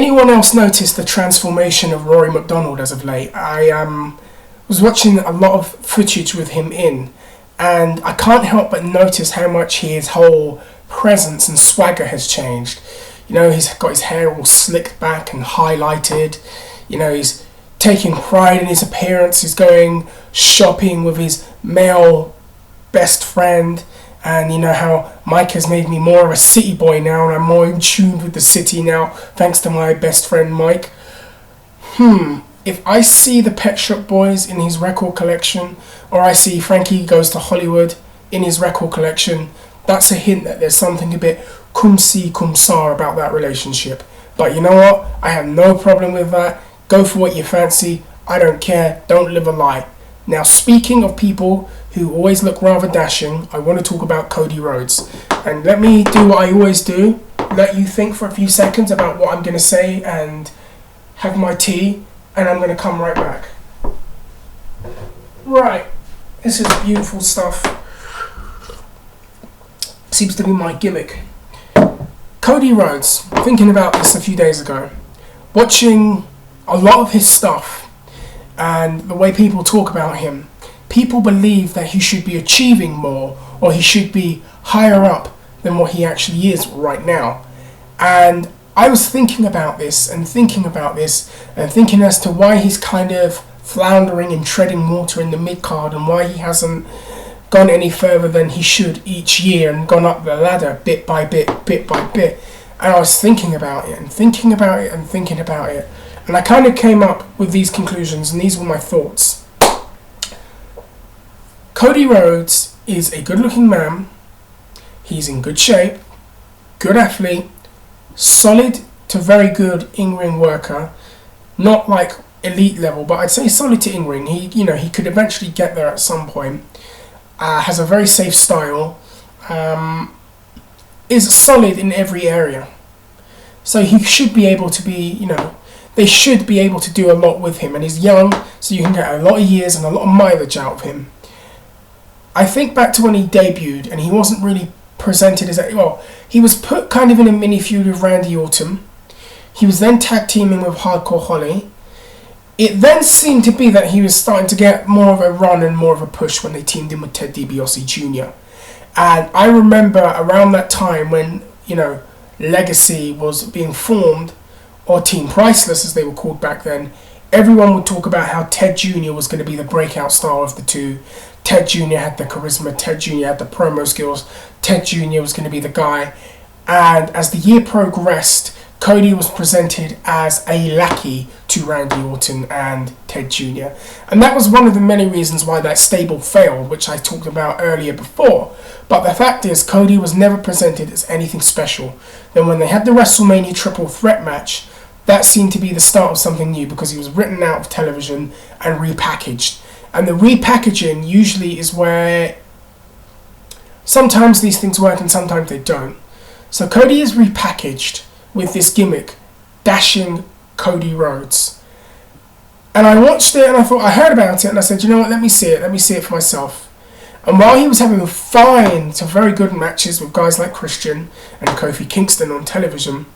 anyone else noticed the transformation of Rory McDonald as of late? I was watching a lot of footage with him and I can't help but notice how much his whole presence and swagger has changed. You know, he's got his hair all slicked back and highlighted. You know, he's taking pride in his appearance. He's going shopping with his male best friend. And you know how Mike has made me more of a city boy now, and I'm more in tune with the city now, thanks to my best friend Mike. If I see the Pet Shop Boys in his record collection, or I see Frankie Goes to Hollywood in his record collection, that's a hint that there's something a bit cum si cum sa about that relationship. But you know what? I have no problem with that. Go for what you fancy. I don't care. Don't live a lie. Now, speaking of people who always look rather dashing, I want to talk about Cody Rhodes. And let me do what I always do. Let you think for a few seconds about what I'm going to say and have my tea. And I'm going to come right back. Right. This is beautiful stuff. Seems to be my gimmick. Cody Rhodes. Thinking about this a few days ago. Watching a lot of his stuff and the way people talk about him. People believe that he should be achieving more, or he should be higher up than what he actually is right now. And I was thinking about this and thinking as to why he's kind of floundering and treading water in the mid-card, and why he hasn't gone any further than he should each year and gone up the ladder bit by bit, bit by bit. And I was thinking about it and thinking about it and thinking about it. And I kind of came up with these conclusions, and these were my thoughts. Cody Rhodes is a good-looking man. He's in good shape, good athlete, solid to very good in-ring worker. Not like elite level, but I'd say solid to in-ring. He could eventually get there at some point. Has a very safe style. Is solid in every area. So he should be able to be, they should be able to do a lot with him. And he's young, so you can get a lot of years and a lot of mileage out of him. I think back to when he debuted, and he wasn't really presented as he was put kind of in a mini feud with Randy Orton. He was then tag teaming with Hardcore Holly. It then seemed to be that he was starting to get more of a run and more of a push when they teamed in with Ted DiBiase Jr. And I remember around that time when, Legacy was being formed, or Team Priceless as they were called back then, everyone would talk about how Ted Jr. was going to be the breakout star of the two. Ted Jr. had the charisma, Ted Jr. had the promo skills, Ted Jr. was going to be the guy. And as the year progressed, Cody was presented as a lackey to Randy Orton and Ted Jr. And that was one of the many reasons why that stable failed, which I talked about earlier before. But the fact is, Cody was never presented as anything special. Then when they had the WrestleMania Triple Threat match, that seemed to be the start of something new, because he was written out of television and repackaged. And the repackaging usually is where sometimes these things work and sometimes they don't. So Cody is repackaged with this gimmick, dashing Cody Rhodes. And I watched it and I heard about it and I said, you know what, let me see it for myself. And while he was having fine to very good matches with guys like Christian and Kofi Kingston on television,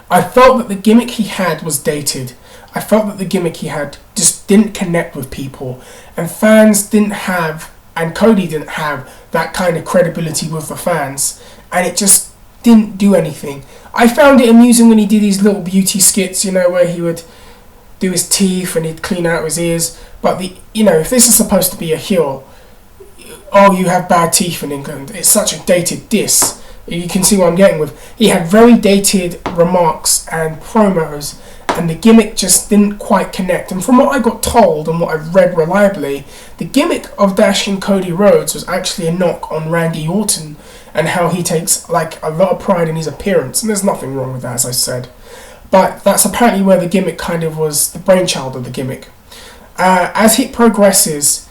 I felt that the gimmick he had was dated. I felt that the gimmick he had just didn't connect with people, and fans didn't have, and Cody didn't have, that kind of credibility with the fans, and it just didn't do anything. I found it amusing when he did these little beauty skits, where he would do his teeth and he'd clean out his ears, but if this is supposed to be a heel, you have bad teeth in England, it's such a dated diss. You can see what I'm getting with. He had very dated remarks and promos, and the gimmick just didn't quite connect. And from what I got told and what I've read reliably, the gimmick of dashing Cody Rhodes was actually a knock on Randy Orton and how he takes a lot of pride in his appearance. And there's nothing wrong with that, as I said. But that's apparently where the gimmick kind of was the brainchild of the gimmick. As it progresses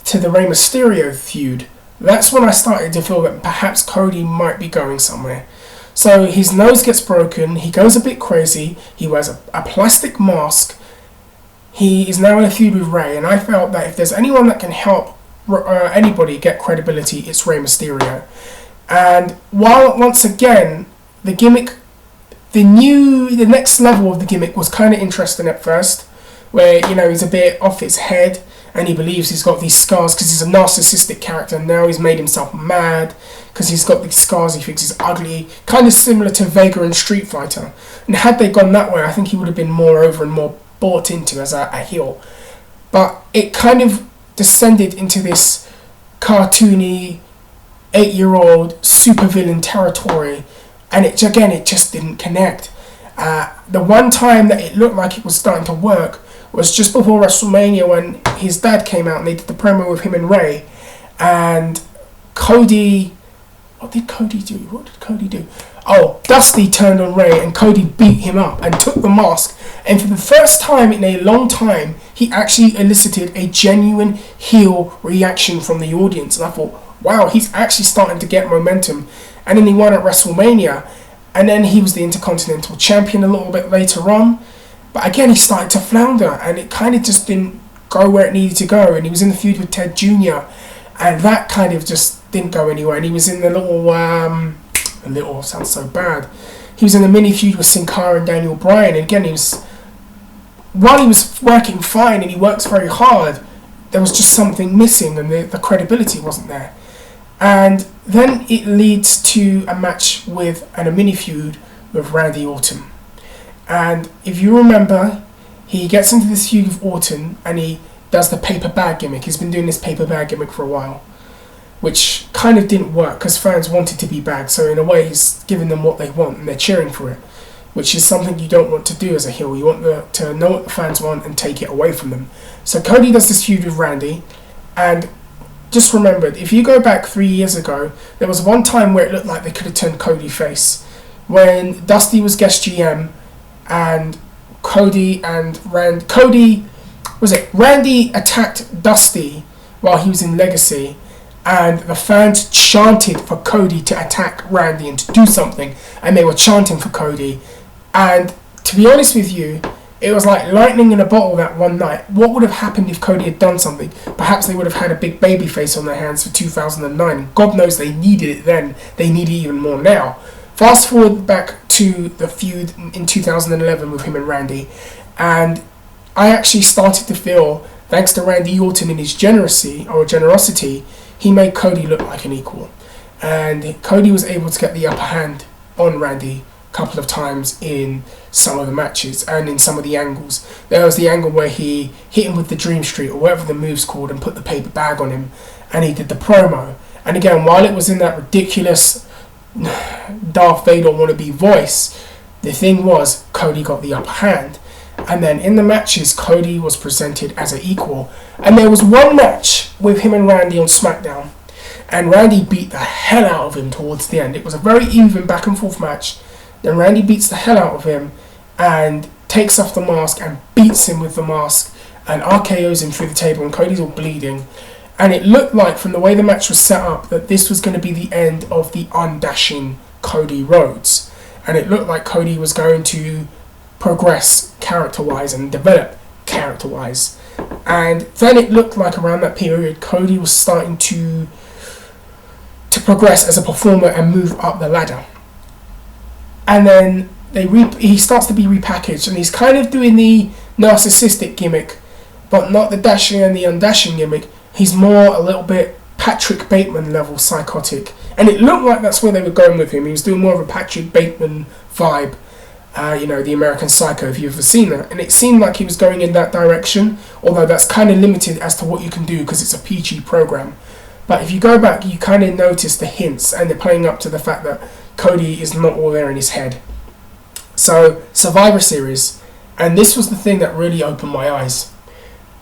to the Rey Mysterio feud, that's when I started to feel that perhaps Cody might be going somewhere. So his nose gets broken, he goes a bit crazy, he wears a plastic mask, he is now in a feud with Rey, and I felt that if there's anyone that can help anybody get credibility, it's Rey Mysterio. And while once again the gimmick the next level of the gimmick was kind of interesting at first, where he's a bit off his head and he believes he's got these scars because he's a narcissistic character, and now he's made himself mad because he's got these scars. He thinks he's ugly, kind of similar to Vega in Street Fighter. And had they gone that way, I think he would have been more over and more bought into as a heel. But it kind of descended into this cartoony 8-year-old supervillain territory, and it just didn't connect. The one time that it looked like it was starting to work was just before WrestleMania, when his dad came out and they did the promo with him and Ray, and Cody. What did Cody do? Oh, Dusty turned on Ray and Cody beat him up and took the mask. And for the first time in a long time, he actually elicited a genuine heel reaction from the audience. And I thought, wow, he's actually starting to get momentum. And then he won at WrestleMania. And then he was the Intercontinental Champion a little bit later on. But again, he started to flounder, and it kind of just didn't go where it needed to go. And he was in the feud with Ted Jr., and that kind of just didn't go anywhere. And he was in the little sounds so bad. He was in the mini feud with Sin Cara and Daniel Bryan. And again, while he was working fine and he works very hard, there was just something missing, and the credibility wasn't there. And then it leads to a match a mini feud with Randy Orton. And if you remember, he gets into this feud with Orton and he does the paper bag gimmick. He's been doing this paper bag gimmick for a while, which kind of didn't work because fans wanted to be bagged. So in a way, he's giving them what they want and they're cheering for it, which is something you don't want to do as a heel. You want to know what the fans want and take it away from them. So Cody does this feud with Randy, and just remembered, if you go back 3 years ago, there was one time where it looked like they could have turned Cody face, when Dusty was guest GM, and Randy attacked Dusty while he was in Legacy, and the fans chanted for Cody to attack Randy and to do something, and they were chanting for Cody. And to be honest with you, it was like lightning in a bottle that one night. What would have happened if Cody had done something? Perhaps they would have had a big baby face on their hands for 2009. God knows they needed it then. They need it even more now. Fast forward back to the feud in 2011 with him and Randy, and I actually started to feel, thanks to Randy Orton and his generosity, he made Cody look like an equal. And Cody was able to get the upper hand on Randy a couple of times in some of the matches and in some of the angles. There was the angle where he hit him with the Dream Street or whatever the move's called and put the paper bag on him, and he did the promo. And again, while it was in that ridiculous Darth Vader wannabe voice, the thing was Cody got the upper hand. And then in the matches, Cody was presented as an equal. And there was one match with him and Randy on SmackDown, and Randy beat the hell out of him towards the end. It was a very even back and forth match. Then Randy beats the hell out of him and takes off the mask and beats him with the mask and RKOs him through the table, and Cody's all bleeding. And it looked like, from the way the match was set up, that this was going to be the end of the undashing Cody Rhodes. And it looked like Cody was going to progress character-wise and develop character-wise. And then it looked like around that period, Cody was starting to progress as a performer and move up the ladder. And then he starts to be repackaged, and he's kind of doing the narcissistic gimmick, but not the dashing and the undashing gimmick. He's more a little bit Patrick Bateman level psychotic. And it looked like that's where they were going with him. He was doing more of a Patrick Bateman vibe. The American Psycho, if you've ever seen that. And it seemed like he was going in that direction, although that's kind of limited as to what you can do because it's a PG program. But if you go back, you kind of notice the hints, and they're playing up to the fact that Cody is not all there in his head. So, Survivor Series, and this was the thing that really opened my eyes.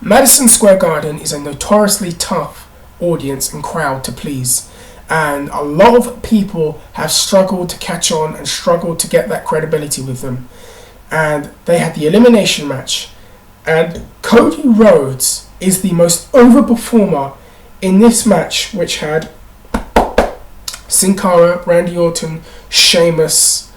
Madison Square Garden is a notoriously tough audience and crowd to please, and a lot of people have struggled to catch on and struggled to get that credibility with them. And they had the elimination match, and Cody Rhodes is the most over performer in this match, which had Sin Cara, Randy Orton, Sheamus,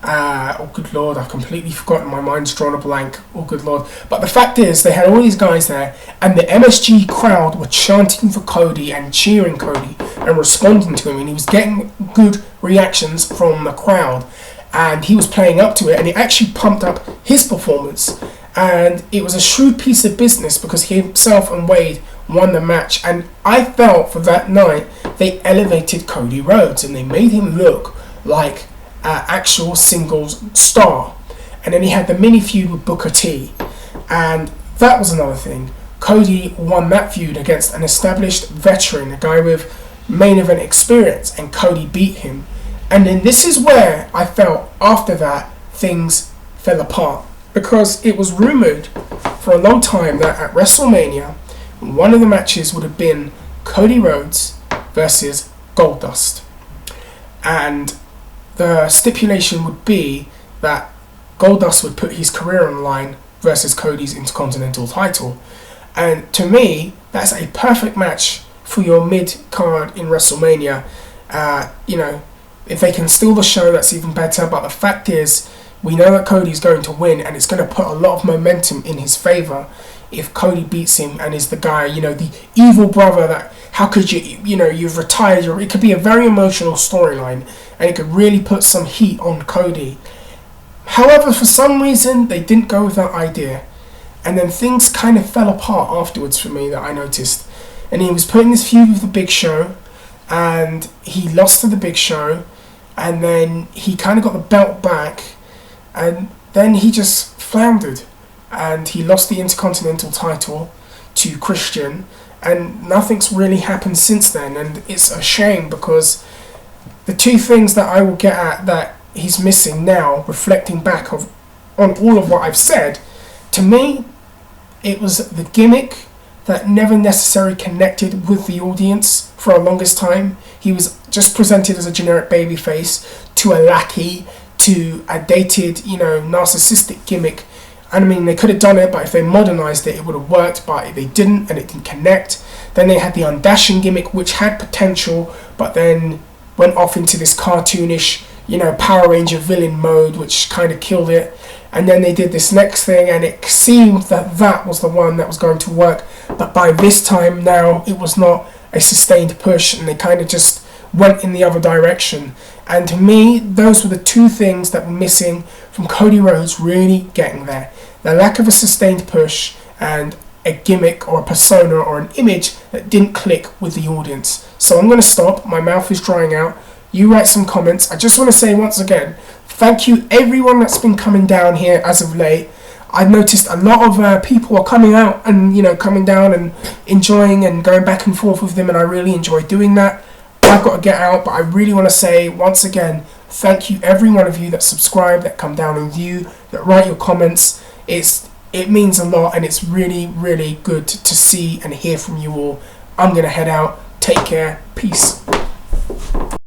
Oh, good Lord, I've completely forgotten. My mind's drawn a blank. Oh, good Lord. But the fact is, they had all these guys there, and the MSG crowd were chanting for Cody and cheering Cody and responding to him, and he was getting good reactions from the crowd, and he was playing up to it, and it actually pumped up his performance. And it was a shrewd piece of business because he himself and Wade won the match. And I felt for that night, they elevated Cody Rhodes, and they made him look like actual singles star. And then he had the mini feud with Booker T, and that was another thing. Cody won that feud against an established veteran, a guy with main event experience, and Cody beat him. And then this is where I felt after that things fell apart, because it was rumored for a long time that at WrestleMania one of the matches would have been Cody Rhodes versus Goldust, and the stipulation would be that Goldust would put his career on the line versus Cody's Intercontinental title. And to me, that's a perfect match for your mid-card in WrestleMania. If they can steal the show, that's even better. But the fact is, we know that Cody's going to win, and it's going to put a lot of momentum in his favour if Cody beats him and is the guy, the evil brother that, how could you've retired. It could be a very emotional storyline, and it could really put some heat on Cody. However, for some reason, they didn't go with that idea. And then things kind of fell apart afterwards for me that I noticed. And he was putting this feud with the Big Show, and he lost to the Big Show, and then he kind of got the belt back, and then he just floundered, and he lost the Intercontinental title to Christian, and nothing's really happened since then. And it's a shame, because the two things that I will get at that he's missing now, reflecting back on all of what I've said, to me, it was the gimmick that never necessarily connected with the audience for a longest time. He was just presented as a generic babyface to a lackey, to a dated, narcissistic gimmick. And I mean, they could have done it, but if they modernized it, it would have worked, but they didn't, and it didn't connect. Then they had the Undashing gimmick, which had potential, but then went off into this cartoonish, Power Ranger villain mode, which kind of killed it. And then they did this next thing, and it seemed that that was the one that was going to work. But by this time now, it was not a sustained push, and they kind of just went in the other direction. And to me, those were the two things that were missing from Cody Rhodes really getting there. The lack of a sustained push, and a gimmick or a persona or an image that didn't click with the audience. So I'm going to stop. My mouth is drying out. You write some comments. I just want to say once again, thank you everyone that's been coming down here as of late. I've noticed a lot of people are coming out and coming down and enjoying and going back and forth with them, and I really enjoy doing that. I've got to get out, but I really want to say once again, thank you every one of you that subscribe, that come down and view, that write your comments. It means a lot, and it's really, really good to see and hear from you all. I'm going to head out. Take care. Peace.